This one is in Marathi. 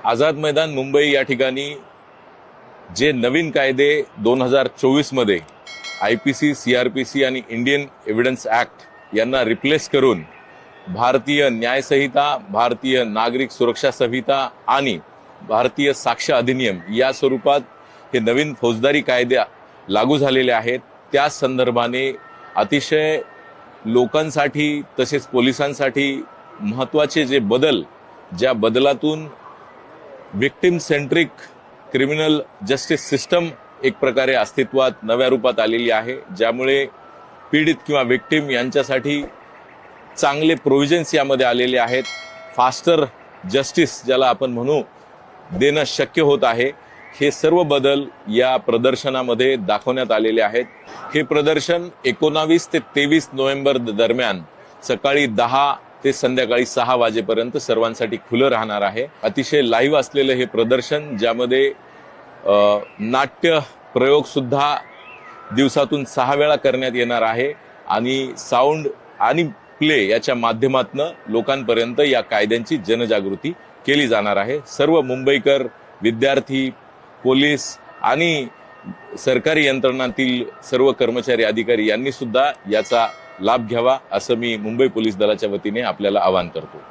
आझाद मैदान मुंबई या ठिकाणी जे नवीन कायदे 2024 मध्ये IPC, CRPC आणि इंडियन एव्हिडन्स ऍक्ट यांना रिप्लेस करून भारतीय न्याय संहिता, भारतीय नागरिक सुरक्षा संहिता आणि भारतीय साक्ष अधिनियम या स्वरूपात हे नवीन फौजदारी कायदे लागू झालेले आहेत। त्या संदर्भाने अतिशय लोकांसाठी तसेच पोलिसांसाठी महत्त्वाचे जे बदल, ज्या बदलातून victim centric criminal justice system एक प्रकारे अस्तित्वात नव्या रूपात आलेली आहे, ज्यामुळे पीडित किंवा विक्टिम यांच्यासाठी चांगले प्रोव्हिजन्स यामध्ये आलेले आहेत। फास्टर जस्टिस ज्याला आपण म्हणू देणं शक्य होत आहे। हे सर्व बदल या प्रदर्शनामध्ये दाखवण्यात आलेले आहेत। हे प्रदर्शन 19 ते 23 नोव्हेंबर दरम्यान सकाळी 10 ते संध्याकाळी 6 वाजेपर्यंत सर्वांसाठी खुलं राहणार आहे। अतिशय लाईव्ह असलेलं हे प्रदर्शन, ज्यामध्ये नाट्य प्रयोग सुद्धा दिवसातून 6 वेळा करण्यात येणार आहे आणि साऊंड आणि प्ले याच्या माध्यमातून लोकांपर्यंत या कायद्यांची जनजागृती केली जाणार आहे। सर्व मुंबईकर, विद्यार्थी, पोलीस आणि सरकारी यंत्रणातील सर्व कर्मचारी, अधिकारी यांनी सुद्धा याचा लाभ घ्यावा असं मी मुंबई पोलीस दलाच्या वतीने आपल्याला आवाहन करतो।